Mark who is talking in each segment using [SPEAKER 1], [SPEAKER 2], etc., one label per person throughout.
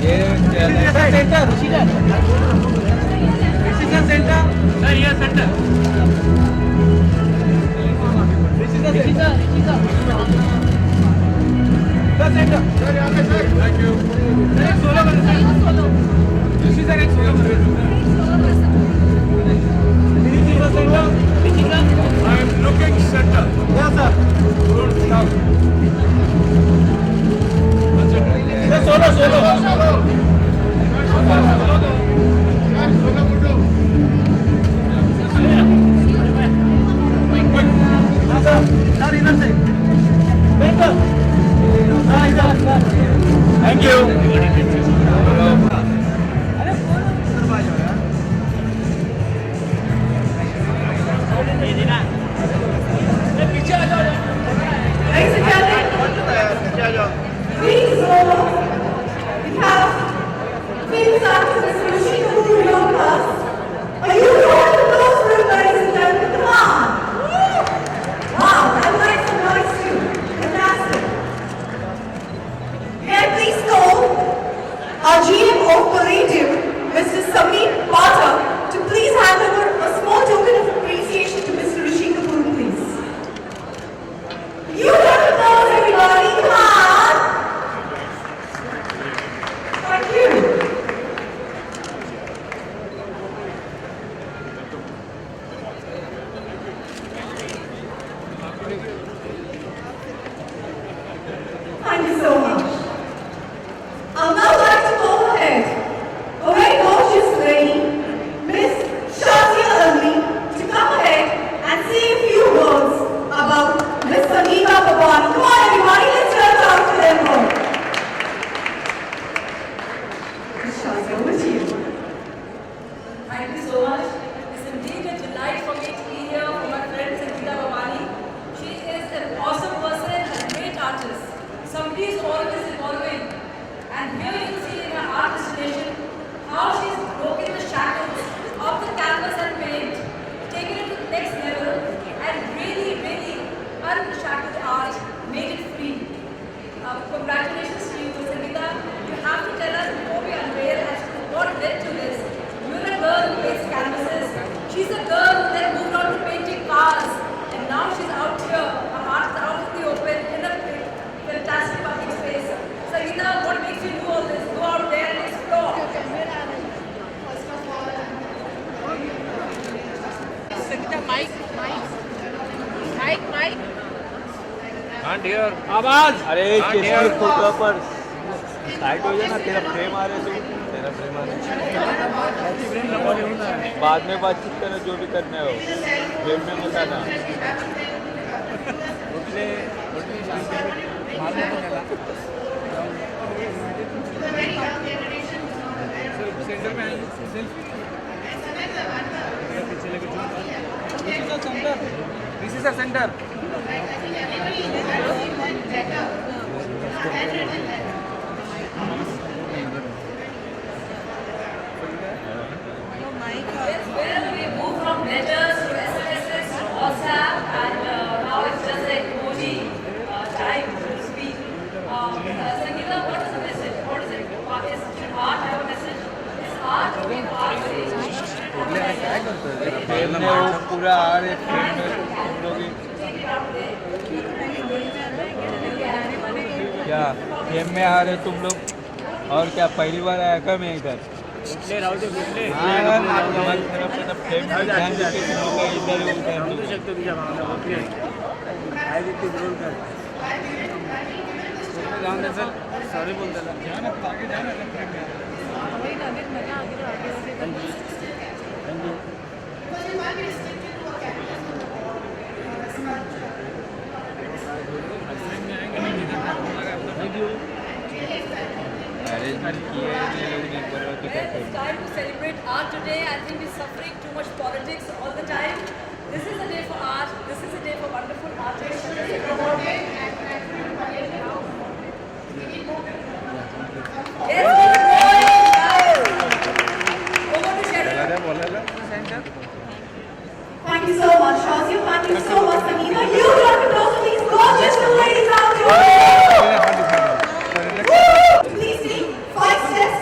[SPEAKER 1] ये centre
[SPEAKER 2] Sir, here center.
[SPEAKER 1] Thank you. I am looking center.
[SPEAKER 2] Yes, sir.
[SPEAKER 1] Don't stop.
[SPEAKER 2] Solo.
[SPEAKER 1] Thank you.
[SPEAKER 3] Ladies and gentlemen, please hold. We have famous artist Rishi Kapoor in our class. Are you ready to close room, ladies and gentlemen? Come on. Wow, I like some noise too. Fantastic. May I please call our GM of Palladium, Mr. Sameer Pata, to please hand over a small token of appreciation to Mr. Rishi Kapoor, please. You have applause, everybody. Come on. Thank you. Thank you so much. I'd now like to call ahead a very gorgeous lady, Miss Shazia Ali, to come ahead and say a few words about Miss Sangeeta Bhabani. Come on, everybody, let's turn it out to them all. Miss Shazia, over to you.
[SPEAKER 4] Thank you so much. It's indeed a delight for me to be here for my friend Sangeeta Bhabani. She is an awesome person and a great artist. Somebody is always evolving. And here you see in her art installation how she's broken the shackles of the canvas and paint, taken it to the next level, and really unshackled art, made it free. Congratulations to you, Sangeeta. You have to tell us before we unveil as to what led to this. You're a girl who makes canvases. She's a girl who then moved on to painting cars. And now she's out here. Her art is out in the open in a fantastic public space. Sangeeta, what makes you do all this? Go out there and explore.
[SPEAKER 5] Sangeeta, mic.
[SPEAKER 1] Can't hear.
[SPEAKER 2] आवाज.
[SPEAKER 6] अरे
[SPEAKER 1] हाँ,
[SPEAKER 6] किसी
[SPEAKER 1] यार।
[SPEAKER 6] Photo पर side हो जाए ना, तेरा फ्रेम आ रहे तो
[SPEAKER 1] तेरा प्रेम आ रहा है।
[SPEAKER 6] बाद में बातचीत करो, जो भी करना हो फ्रेम में मत आना।
[SPEAKER 2] सेंटर में selfie. This is a center.
[SPEAKER 4] Where we move from letters to SMSs to WhatsApp and now it's just like emoji time, so to speak. Sangeeta, what is the message? What is it? Should art have a message? Is art doing art
[SPEAKER 6] frame में वो पूरा आ रहे frame में तुम लोग क्या frame में आ रहे तुम लोग, और क्या पहली बार आया क्या मैं इधर? तुम्हारी तरफ से तब फ्रेम में ध्यान देके तुम लोग इधर उधर
[SPEAKER 2] सॉरी बोल देना.
[SPEAKER 6] अरेंजमेंट किए हैं लोग नहीं पर तो क्या
[SPEAKER 4] It's time to celebrate art today. I think we're suffering too much politics all the time. This is a day for art. This is a day for wonderful artists. Yes, keep going, guys. Over to Sharon.
[SPEAKER 3] Thank you so much, Shazia. Thank you so much, Sangeeta. You got to close to these gorgeous two ladies out here. Please take 5 steps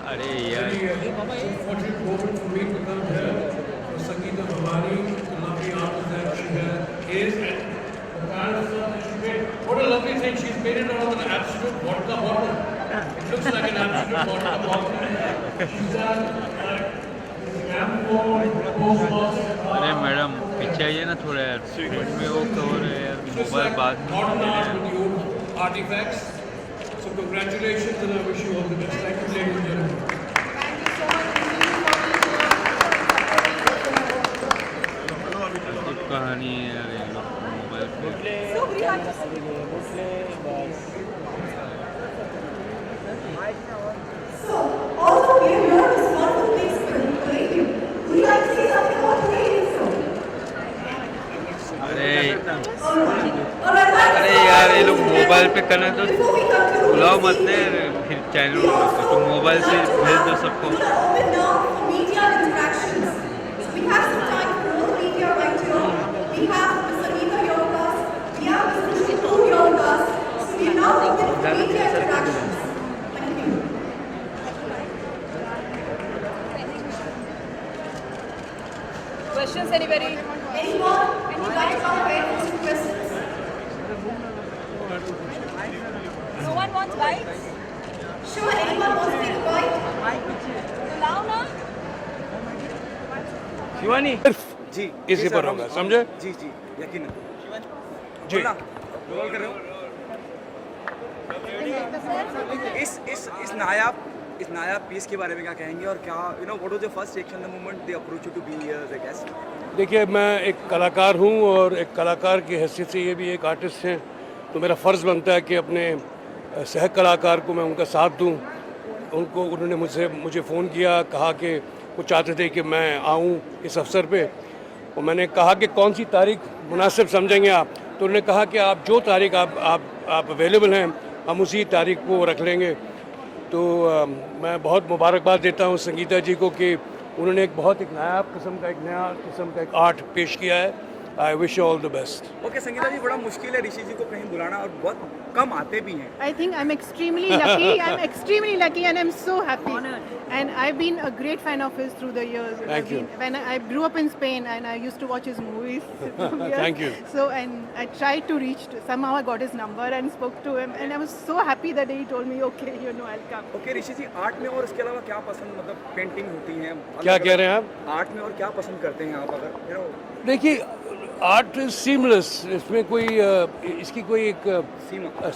[SPEAKER 6] अरे यार
[SPEAKER 1] Fortunate moment for me to come here for Sangeeta Bhavani, the lovely artist that she is, and the kind of stuff that she made. What a lovely thing! She's made it out of an absolute vodka bottle. It looks like an absolute vodka bottle. She's done
[SPEAKER 6] अरे madam पीछे आइए ना थोड़ा यार, front में वो cover है यार, मोबाइल बात
[SPEAKER 1] modern art with the old artifacts. So congratulations and I wish you all the best. Thank you, ladies and gentlemen.
[SPEAKER 6] कहानी है यार ये लोग मोबाइल पे।
[SPEAKER 3] So, all of you, you're responsible things for the palladium. Would you like to say something about palladium, sir?
[SPEAKER 6] अरे
[SPEAKER 3] Alright,
[SPEAKER 6] अरे यार ये लोग मोबाइल पे करना तो
[SPEAKER 3] before we conclude,
[SPEAKER 6] बुलाओ मत ने फिर चैनल तो मोबाइल से भेज दो सबको।
[SPEAKER 3] we are open now for media interactions. So we have some time for all the media right here. We have Ms. Sangeeta here with us. We have Mr. Shipu here with us. So we are now open for media interactions. Thank you.
[SPEAKER 5] Questions, anybody?
[SPEAKER 3] Anyone would like to come ahead with some questions?
[SPEAKER 5] No one wants bites?
[SPEAKER 3] Sure, anyone wants to take a bite?
[SPEAKER 5] Allow now?
[SPEAKER 2] Shivani
[SPEAKER 1] जी इसी पर होगा, समझे?
[SPEAKER 2] जी जी यकीन
[SPEAKER 1] जी
[SPEAKER 2] role कर रहे हो इस नायाब piece के बारे में क्या कहेंगे और क्या what was your first reaction the moment they approach you to be here as a guest?
[SPEAKER 1] देखिए, मैं एक कलाकार हूँ और एक कलाकार की हैसियत से ये भी एक आर्टिस्ट हैं, तो मेरा फ़र्ज़ बनता है कि अपने सह कलाकार को मैं उनका साथ दूँ। उन्होंने मुझे फ़ोन किया, कहा कि वो चाहते थे कि मैं आऊँ इस अवसर पे, और मैंने कहा कि कौन सी तारीख मुनासिब समझेंगे आप, तो उन्होंने कहा कि आप जो तारीख आप अवेलेबल हैं हम उसी तारीख को रख लेंगे। तो मैं बहुत मुबारकबाद देता हूँ संगीता जी को कि उन्होंने एक नया किस्म का एक आर्ट पेश किया है। I wish all the best.
[SPEAKER 2] Okay Sangeeta ji, बड़ा मुश्किल है ऋषि जी को कहीं बुलाना और बहुत कम आते भी हैं।
[SPEAKER 7] I think I'm extremely lucky. I'm extremely lucky and I'm so happy. And I've been a great fan of his through the years.
[SPEAKER 1] Thank you.
[SPEAKER 7] When I grew up in Spain and I used to watch his movies.
[SPEAKER 1] Thank you.
[SPEAKER 7] So, and I tried to reach, somehow I got his number and spoke to him. And I was so happy that he told me, okay, I'll come.
[SPEAKER 2] Okay Rishi ji, art में और इसके अलावा क्या पसंद, मतलब painting होती हैं,
[SPEAKER 1] क्या कह रहे हैं आप?
[SPEAKER 2] आर्ट में और क्या पसंद करते हैं आप? अगर
[SPEAKER 1] देखिए, आर्ट इज सीमलेस, इसमें कोई इसकी कोई एक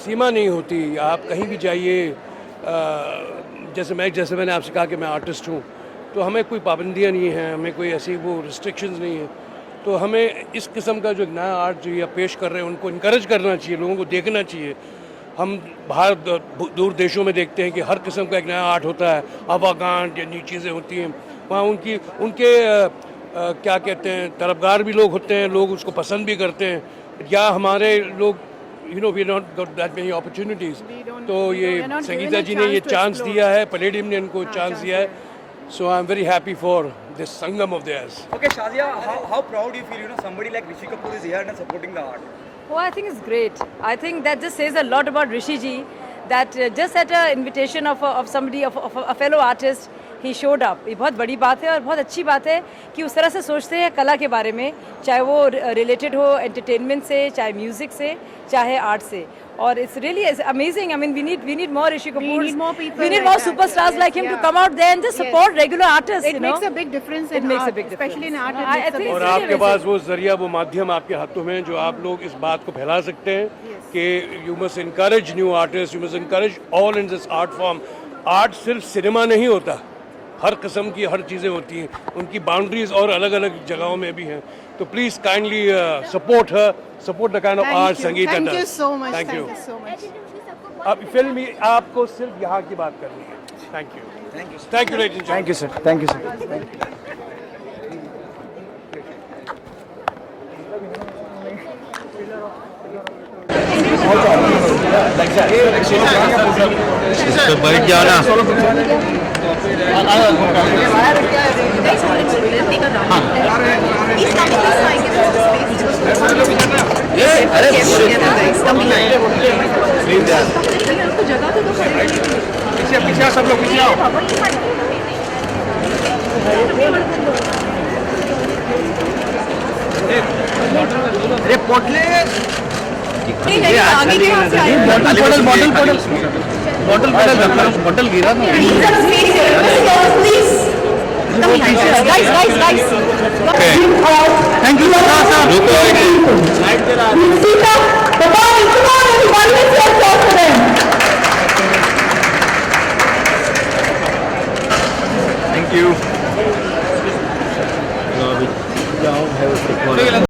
[SPEAKER 1] सीमा नहीं होती। आप कहीं भी जाइए, जैसे मैंने आपसे कहा कि मैं आर्टिस्ट हूँ, तो हमें कोई पाबंदियाँ नहीं हैं, हमें कोई ऐसी वो रिस्ट्रिक्शंस नहीं है। तो हमें इस किस्म का जो नया आर्ट जो ये पेश कर रहे हैं उनको इनकरेज करना चाहिए, लोगों को देखना चाहिए। हम बाहर दूर देशों में देखते हैं कि हर किस्म का एक नया आर्ट होता है, अवागांट या नई चीज़ें होती हैं, वहाँ उनके क्या कहते हैं, तलबगार भी लोग होते हैं, लोग उसको पसंद भी करते हैं। या हमारे लोग we not got that many opportunities, तो ये संगीता जी ने ये चांस दिया है, पलेडियम ने इनको चांस दिया है। So I am very happy for this Sangam of theirs.
[SPEAKER 2] Okay, Shazia, how proud you feel, somebody like Rishi Kapoor is here and supporting the art?
[SPEAKER 4] Oh, I think it's great. I think that just says a lot about Rishi ji, that just at an invitation of somebody, of a fellow artist, he showed up. ये बहुत बड़ी बात है और बहुत अच्छी बात है कि उस तरह से सोचते हैं कला के बारे में, चाहे वो रिलेटेड हो एंटरटेनमेंट से, चाहे म्यूजिक से, चाहे आर्ट से। और it's really amazing. I mean, we need more Rishi Kapoor.
[SPEAKER 7] We need more people.
[SPEAKER 4] We need
[SPEAKER 7] like
[SPEAKER 4] more
[SPEAKER 7] that.
[SPEAKER 4] superstars like him to
[SPEAKER 7] Yeah.
[SPEAKER 4] come out there and just support regular artists.
[SPEAKER 7] It makes a big difference in
[SPEAKER 4] makes a
[SPEAKER 7] art,
[SPEAKER 4] big difference.
[SPEAKER 7] especially in art.
[SPEAKER 4] I
[SPEAKER 7] It makes a
[SPEAKER 4] think
[SPEAKER 7] big
[SPEAKER 1] और
[SPEAKER 4] it's really
[SPEAKER 1] आपके
[SPEAKER 4] amazing.
[SPEAKER 1] पास वो जरिया, वो माध्यम आपके हाथों में, जो आप लोग इस बात को फैला सकते हैं कि you must encourage new artist, you must encourage all in this art form. Art सिर्फ सिनेमा नहीं होता, हर किस्म की हर चीज़ें होती हैं, उनकी बाउंड्रीज और अलग अलग जगहों में भी हैं। तो please kindly support her, support the kind of art Sangeeta
[SPEAKER 7] Thank
[SPEAKER 1] does.
[SPEAKER 7] you so much.
[SPEAKER 1] Thank you.
[SPEAKER 7] so much.
[SPEAKER 1] अब फिल्म आपको सिर्फ यहाँ की बात करनी है। Thank you, thank you ladies and gentlemen.
[SPEAKER 2] Thank you, sir. Thank you, sir.
[SPEAKER 6] तो बैठ जाना।
[SPEAKER 2] पीछे सब लोग पीछे आओ। अरे पोटले
[SPEAKER 7] आगे कहाँ से आए?
[SPEAKER 2] बॉटल गिरा ना
[SPEAKER 3] Please. Guys.
[SPEAKER 2] Thank you
[SPEAKER 3] Sita, come on, everyone, let's talk to them.